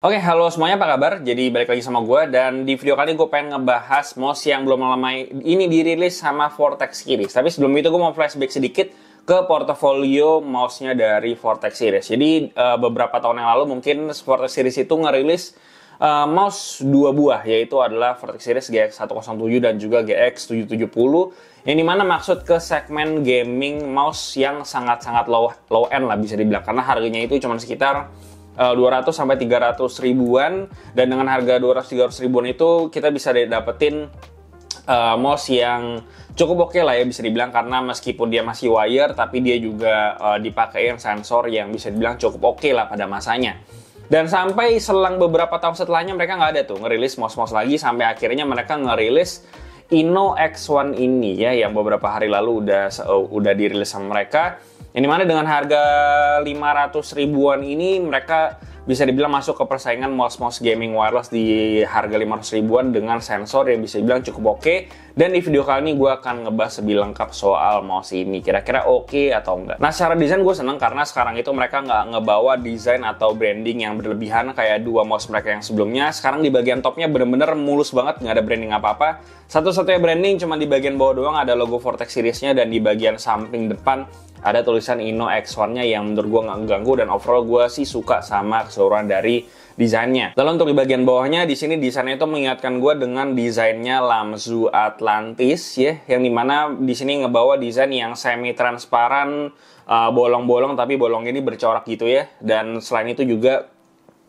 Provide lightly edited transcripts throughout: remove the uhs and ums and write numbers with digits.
Oke, halo semuanya, apa kabar? Jadi balik lagi sama gue, dan di video kali ini gue pengen ngebahas mouse yang belum lama ini dirilis sama Vortex Series. Tapi sebelum itu gue mau flashback sedikit ke portofolio mouse-nya dari Vortex Series. Jadi beberapa tahun yang lalu mungkin Vortex Series itu ngerilis mouse dua buah, yaitu adalah Vortex Series GX107 dan juga GX770, yang dimana maksud ke segmen gaming mouse yang sangat-sangat low end lah bisa dibilang, karena harganya itu cuma sekitar 200 sampai 300 ribuan, dan dengan harga 200-300 ribuan itu kita bisa dapetin mouse yang cukup oke lah ya bisa dibilang, karena meskipun dia masih wire tapi dia juga dipakai sensor yang bisa dibilang cukup oke lah pada masanya. Dan sampai selang beberapa tahun setelahnya mereka nggak ada tuh ngerilis mouse-mouse lagi, sampai akhirnya mereka ngerilis Inno X1 ini ya, yang beberapa hari lalu udah dirilis sama mereka. Yang dimana dengan harga 500 ribuan ini mereka bisa dibilang masuk ke persaingan mouse-mouse gaming wireless di harga 500 ribuan dengan sensor yang bisa dibilang cukup oke. Dan di video kali ini gue akan ngebahas lebih lengkap soal mouse ini, kira-kira oke atau enggak. Nah, secara desain gue seneng karena sekarang itu mereka nggak ngebawa desain atau branding yang berlebihan kayak dua mouse mereka yang sebelumnya. Sekarang di bagian topnya bener-bener mulus banget, nggak ada branding apa-apa. Satu-satunya branding cuma di bagian bawah doang ada logo Vortex Series-nya, dan di bagian samping depan ada tulisan Inno X1-nya yang menurut gue nggak mengganggu, dan overall gue sih suka sama keseluruhan dari desainnya. Lalu untuk di bagian bawahnya, di sini desainnya itu mengingatkan gue dengan desainnya Lamzu Atlantis ya, yang dimana di sini ngebawa desain yang semi transparan, bolong-bolong, tapi bolong ini bercorak gitu ya. Dan selain itu juga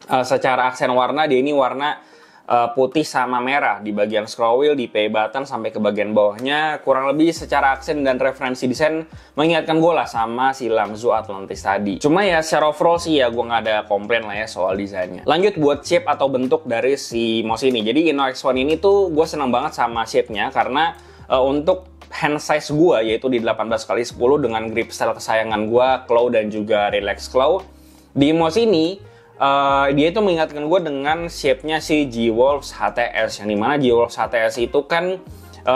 secara aksen warna, dia ini warna putih sama merah di bagian scroll wheel, di play button sampai ke bagian bawahnya. Kurang lebih secara aksen dan referensi desain mengingatkan gue lah sama si Lamzu Atlantis tadi. Cuma ya secara overall sih ya gue nggak ada komplain lah ya soal desainnya. Lanjut buat shape atau bentuk dari si mouse ini. Jadi Inno X1 ini tuh gue seneng banget sama shape-nya, karena untuk hand size gue yaitu di 18x10 dengan grip style kesayangan gue, claw dan juga relax claw. Di mouse ini dia itu mengingatkan gue dengan shape-nya si G-Wolf HTS, yang dimana G-Wolf HTS itu kan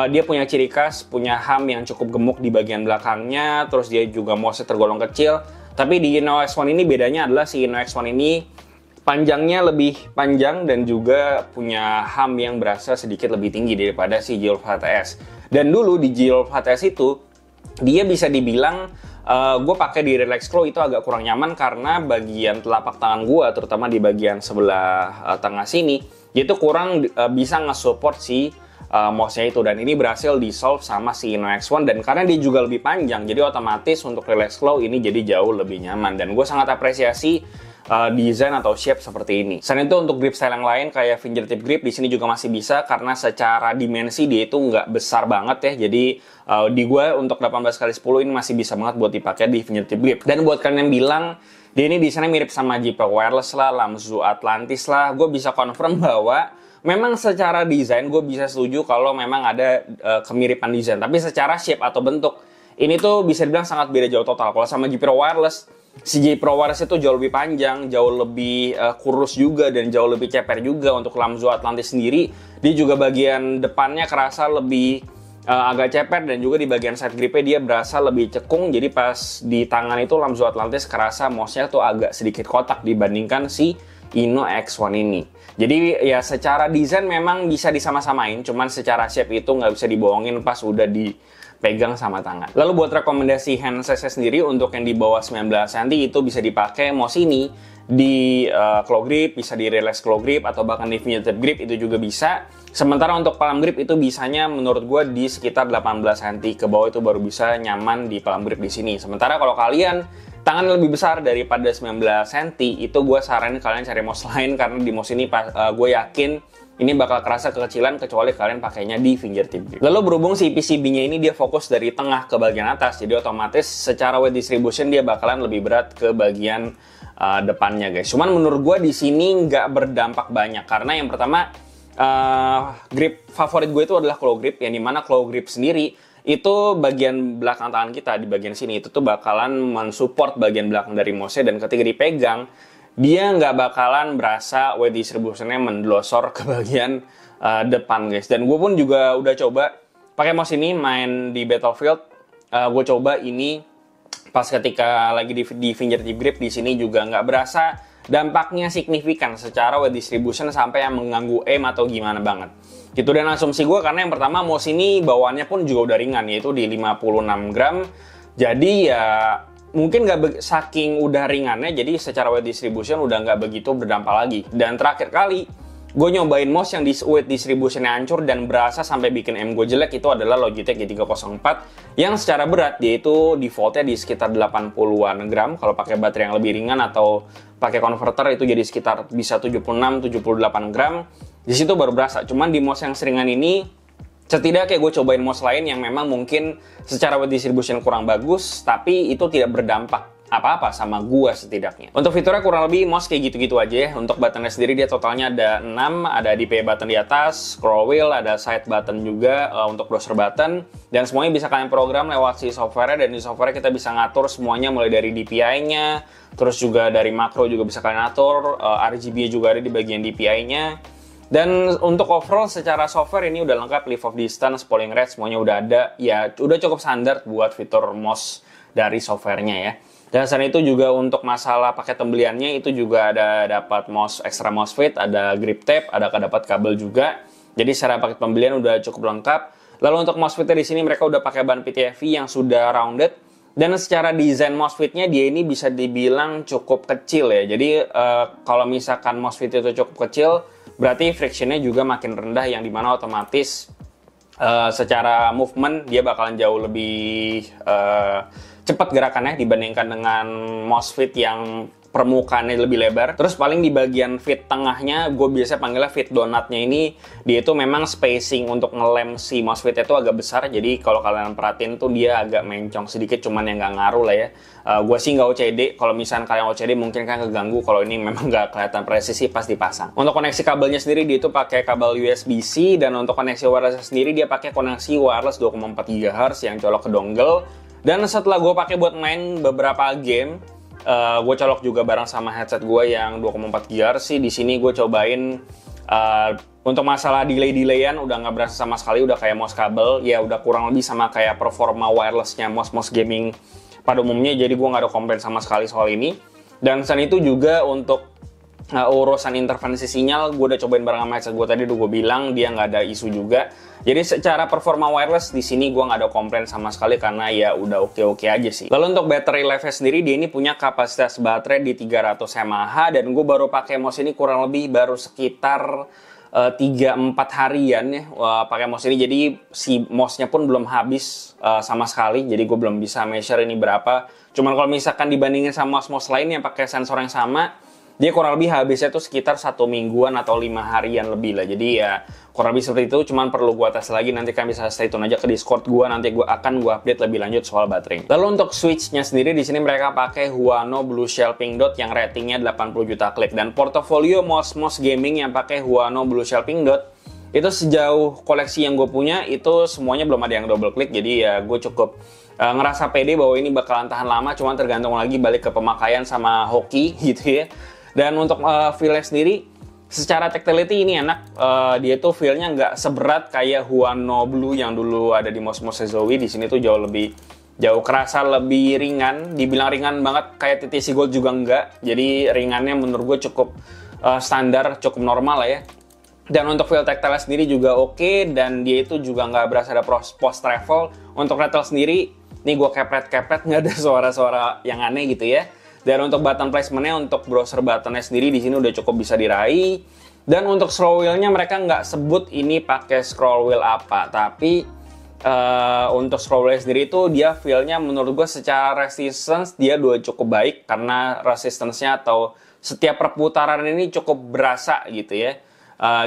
dia punya ciri khas, punya ham yang cukup gemuk di bagian belakangnya, terus dia juga mouse tergolong kecil. Tapi di Inno X1 ini bedanya adalah si Inno X1 ini panjangnya lebih panjang dan juga punya ham yang berasa sedikit lebih tinggi daripada si G-Wolf HTS. Dan dulu di G-Wolf HTS itu dia bisa dibilang gue pakai di relax claw itu agak kurang nyaman, karena bagian telapak tangan gue, terutama di bagian sebelah tengah sini, itu kurang bisa nge-support si mouse-nya itu. Dan ini berhasil di-solve sama si Inno X1, dan karena dia juga lebih panjang, jadi otomatis untuk relax claw ini jadi jauh lebih nyaman. Dan gue sangat apresiasi desain atau shape seperti ini. Selain itu untuk grip style yang lain kayak fingertip grip di sini juga masih bisa, karena secara dimensi dia itu nggak besar banget ya. Jadi di gue untuk 18x10 ini masih bisa banget buat dipakai di fingertip grip. Dan buat kalian yang bilang dia ini desainnya mirip sama G-Pro Wireless lah, Lamzu Atlantis lah, gue bisa confirm bahwa memang secara desain gue bisa setuju kalau memang ada kemiripan desain. Tapi secara shape atau bentuk ini tuh bisa dibilang sangat beda jauh total. Kalau sama G-Pro Wireless, si G-Pro Wireless itu jauh lebih panjang, jauh lebih kurus juga, dan jauh lebih ceper juga. Untuk Lamzu Atlantis sendiri, dia juga bagian depannya kerasa lebih agak ceper, dan juga di bagian side gripnya dia berasa lebih cekung. Jadi pas di tangan itu Lamzu Atlantis kerasa mouse-nya tuh agak sedikit kotak dibandingkan si Inno X1 ini. Jadi ya secara desain memang bisa disama-samain, cuman secara shape itu nggak bisa dibohongin pas udah dipegang sama tangan. Lalu buat rekomendasi hand size sendiri, untuk yang di bawah 19 cm itu bisa dipakai mouse ini di claw grip, bisa di relax claw grip, atau bahkan di fingertip grip itu juga bisa. Sementara untuk palm grip itu bisanya menurut gue di sekitar 18 cm ke bawah itu baru bisa nyaman di palm grip di sini. Sementara kalau kalian tangan lebih besar daripada 19 cm, itu gue saranin kalian cari mouse lain, karena di mouse ini gue yakin ini bakal kerasa kekecilan kecuali kalian pakainya di fingertip grip. Lalu berhubung si PCB-nya ini dia fokus dari tengah ke bagian atas, jadi otomatis secara weight distribution dia bakalan lebih berat ke bagian depannya guys. Cuman menurut gue di sini nggak berdampak banyak, karena yang pertama grip favorit gue itu adalah claw grip, yang dimana claw grip sendiri itu bagian belakang tangan kita di bagian sini itu tuh bakalan mensupport bagian belakang dari mouse, dan ketika dipegang dia nggak bakalan berasa weight distributionnya mendelosor ke bagian depan guys. Dan gue pun juga udah coba pakai mouse ini main di Battlefield. Gue coba ini pas ketika lagi di fingertip grip di sini juga nggak berasa dampaknya signifikan secara web distribution sampai yang mengganggu aim atau gimana banget. Gitu, dan asumsi gue karena yang pertama mouse ini bawaannya pun juga udah ringan, yaitu di 56 gram. Jadi ya mungkin saking udah ringannya, jadi secara web distribution udah nggak begitu berdampak lagi. Dan terakhir kali gue nyobain mouse yang di weight distributionnya hancur dan berasa sampai bikin aim gue jelek itu adalah Logitech G304 yang secara berat dia itu defaultnya di sekitar 80-an gram kalau pakai baterai yang lebih ringan atau pakai converter itu jadi sekitar bisa 76-78 gram. Di situ baru berasa. Cuman di mouse yang seringan ini setidaknya gue cobain mouse lain yang memang mungkin secara weight distribution kurang bagus, tapi itu tidak berdampak apa-apa sama gua setidaknya. Untuk fiturnya kurang lebih mouse kayak gitu-gitu aja ya. Untuk buttonnya sendiri dia totalnya ada 6, ada DPI button di atas, scroll wheel, ada side button juga untuk browser button, dan semuanya bisa kalian program lewat si software, dan di software kita bisa ngatur semuanya mulai dari DPI-nya, terus juga dari makro juga bisa kalian atur, RGB juga ada di bagian DPI-nya. Dan untuk overall secara software ini udah lengkap, leave of distance, polling rate semuanya udah ada. Ya udah cukup standar buat fitur mouse dari softwarenya ya. Dan selain itu juga untuk masalah paket pembeliannya itu juga ada dapat mouse extra mouse fit, ada grip tape, ada dapat kabel juga. Jadi secara paket pembelian udah cukup lengkap. Lalu untuk mouse fitnya di sini mereka udah pakai ban PTFE yang sudah rounded. Dan secara desain mouse fitnya dia ini bisa dibilang cukup kecil ya. Jadi kalau misalkan mouse fit itu cukup kecil, berarti frictionnya juga makin rendah yang dimana otomatis secara movement dia bakalan jauh lebih cepat gerakannya dibandingkan dengan mouse fit yang permukaannya lebih lebar. Terus paling di bagian fit tengahnya, gue biasa panggilnya fit donatnya ini, dia itu memang spacing untuk ngelem si mouse fit itu agak besar. Jadi kalau kalian perhatiin tuh dia agak mencong sedikit, cuman yang nggak ngaruh lah ya. Gue sih nggak OCD, kalau misalnya kalian OCD mungkin kan keganggu. Kalau ini memang nggak kelihatan presisi pas dipasang. Untuk koneksi kabelnya sendiri dia itu pakai kabel USB-C, dan untuk koneksi wireless sendiri dia pakai koneksi wireless 2,4 GHz yang colok ke dongle. Dan setelah gue pakai buat main beberapa game, gue colok juga bareng sama headset gue yang 2,4 GHz sih. Di sini gue cobain untuk masalah delay-delayan udah nggak berasa sama sekali, udah kayak mouse kabel. Ya udah kurang lebih sama kayak performa wirelessnya mouse gaming pada umumnya. Jadi gue nggak ada komplain sama sekali soal ini. Dan selain itu juga untuk urusan intervensi sinyal, gue udah cobain bareng sama headset gue tadi, udah gue bilang dia nggak ada isu juga. Jadi secara performa wireless di sini gue nggak ada komplain sama sekali karena ya udah oke-oke aja sih. Lalu untuk battery life sendiri dia ini punya kapasitas baterai di 300 mAh, dan gue baru pakai mouse ini kurang lebih baru sekitar 3-4 harian ya pakai mouse ini. Jadi si mouse-nya pun belum habis sama sekali. Jadi gue belum bisa measure ini berapa. Cuman kalau misalkan dibandingin sama mouse lain yang pakai sensor yang sama, dia kurang lebih habisnya tuh sekitar 1 mingguan atau 5 harian lebih lah. Jadi ya kurang lebih seperti itu, cuman perlu gua tes lagi. Nanti kan bisa stay tune aja ke Discord gua, nanti gua akan update lebih lanjut soal baterainya. Lalu untuk switch-nya sendiri di sini mereka pakai Huano Blue Shell Pink Dot yang ratingnya 80 juta klik, dan portofolio mouse gaming yang pakai Huano Blue Shell Pink Dot itu sejauh koleksi yang gue punya itu semuanya belum ada yang double klik. Jadi ya gue cukup ngerasa pede bahwa ini bakalan tahan lama, cuman tergantung lagi balik ke pemakaian sama hoki gitu ya. Dan untuk feel-nya sendiri, secara tactility ini enak. Dia tuh feel-nya nggak seberat kayak Huano Blue yang dulu ada di mouse-mouse Zowie. Di sini tuh jauh kerasa lebih ringan. Dibilang ringan banget kayak TTC Gold juga enggak. Jadi ringannya menurut gue cukup standar, cukup normal lah ya. Dan untuk feel tactile sendiri juga oke, dan dia itu juga nggak berasa ada post travel. Untuk rattle sendiri, nih gue kepret-kepret, nggak ada suara-suara yang aneh gitu ya. Dan untuk button placementnya, untuk browser buttonnya sendiri di sini udah cukup bisa diraih. Dan untuk scroll wheelnya mereka nggak sebut ini pakai scroll wheel apa, tapi untuk scroll wheel sendiri itu dia feel-nya menurut gue secara resistance dia udah cukup baik, karena resistance-nya atau setiap perputaran ini cukup berasa gitu ya.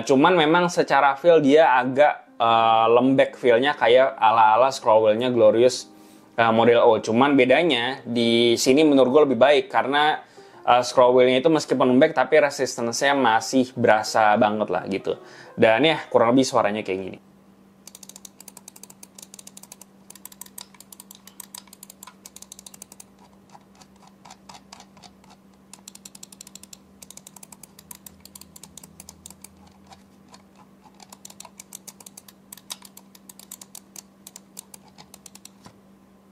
Cuman memang secara feel dia agak lembek feel-nya kayak ala-ala scroll wheel-nya Glorious model O. Cuman bedanya di sini menurut gue lebih baik karena scroll wheel-nya itu meskipun lembek tapi resistance-nya masih berasa banget lah gitu. Dan ya kurang lebih suaranya kayak gini.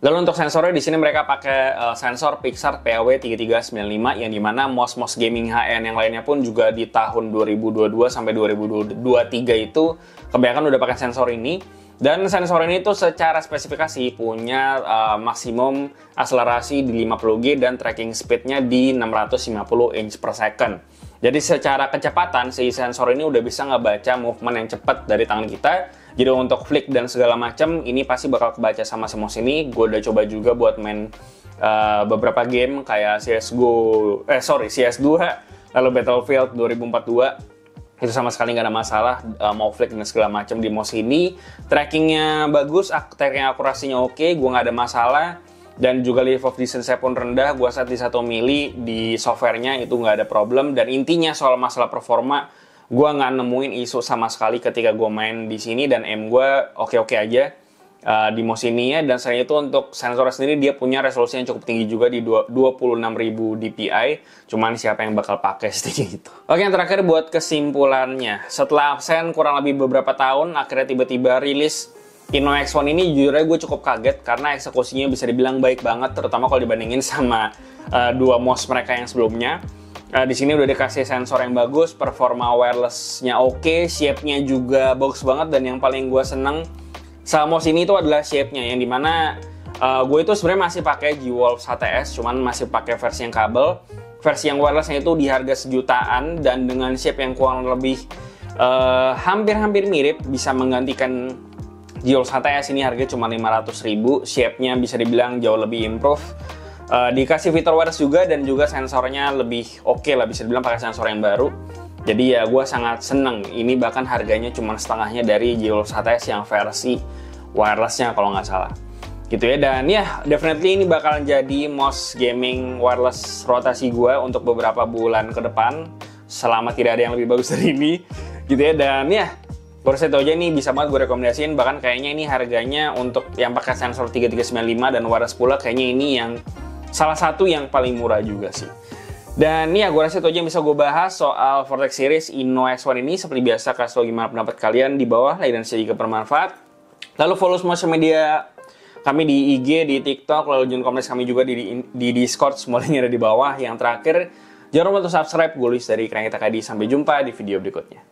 Lalu untuk sensornya di sini mereka pakai sensor Pixart PAW3395 yang dimana MOS gaming high-end yang lainnya pun juga di tahun 2022 sampai 2023 itu kebanyakan udah pakai sensor ini. Dan sensor ini tuh secara spesifikasi punya maksimum akselerasi di 50G dan tracking speed-nya di 650 inch per second. Jadi secara kecepatan si sensor ini udah bisa ngebaca movement yang cepat dari tangan kita. Jadi untuk flick dan segala macam ini pasti bakal kebaca sama si mouse ini. Gue udah coba juga buat main beberapa game kayak CS2, lalu Battlefield 2042. Itu sama sekali nggak ada masalah, mau flick dan segala macam di mouse ini. Trackingnya bagus, tracking akurasinya oke, gue nggak ada masalah. Dan juga level of distance pun rendah, gue set di 1 mili di softwarenya itu nggak ada problem. Dan intinya soal masalah performa, gue nggak nemuin isu sama sekali ketika gue main di sini, dan aim gue oke-oke aja di mouse ini ya. Dan selain itu untuk sensornya sendiri dia punya resolusi yang cukup tinggi juga di 26.000 dpi. Cuman siapa yang bakal pakai setinggi itu. Oke, yang terakhir buat kesimpulannya, setelah absen kurang lebih beberapa tahun, akhirnya tiba-tiba rilis Inno X1 ini. Jujur aja gue cukup kaget karena eksekusinya bisa dibilang baik banget, terutama kalau dibandingin sama dua mouse mereka yang sebelumnya. Di sini udah dikasih sensor yang bagus, performa wireless-nya oke, shape-nya juga bagus banget, dan yang paling gue seneng sama mouse ini itu adalah shape-nya, yang dimana gue itu sebenarnya masih pakai G-Wolf HTS, cuman masih pakai versi yang kabel. Versi yang wireless-nya itu di harga sejutaan, dan dengan shape yang kurang lebih hampir-hampir mirip, bisa menggantikan G-Wolf HTS. Ini harganya cuma 500.000, shape-nya bisa dibilang jauh lebih improve. Dikasih fitur wireless juga, dan juga sensornya lebih oke lah, bisa dibilang pakai sensor yang baru. Jadi ya gue sangat seneng, ini bahkan harganya cuma setengahnya dari G-Wolf HTS yang versi wireless-nya kalau nggak salah. Gitu ya, dan ya definitely ini bakalan jadi mouse gaming wireless rotasi gue untuk beberapa bulan ke depan, selama tidak ada yang lebih bagus dari ini. Gitu ya, dan ya baru saya tahu aja nih, bisa banget gue rekomendasiin. Bahkan kayaknya ini harganya untuk yang pakai sensor 3395 dan wireless pula, kayaknya ini yang salah satu yang paling murah juga sih. Dan ya gue rasa itu aja yang bisa gue bahas soal Vortex Series Inno X1 ini. Seperti biasa, kasih tau gimana pendapat kalian di bawah, like dan share jika bermanfaat. Lalu follow semua sosial media kami di IG, di TikTok, lalu join komunitas kami juga di Discord, semua linknya ada di bawah. Yang terakhir, jangan lupa untuk subscribe. Gue Luis dari Ikran Kita Kadi. Sampai jumpa di video berikutnya.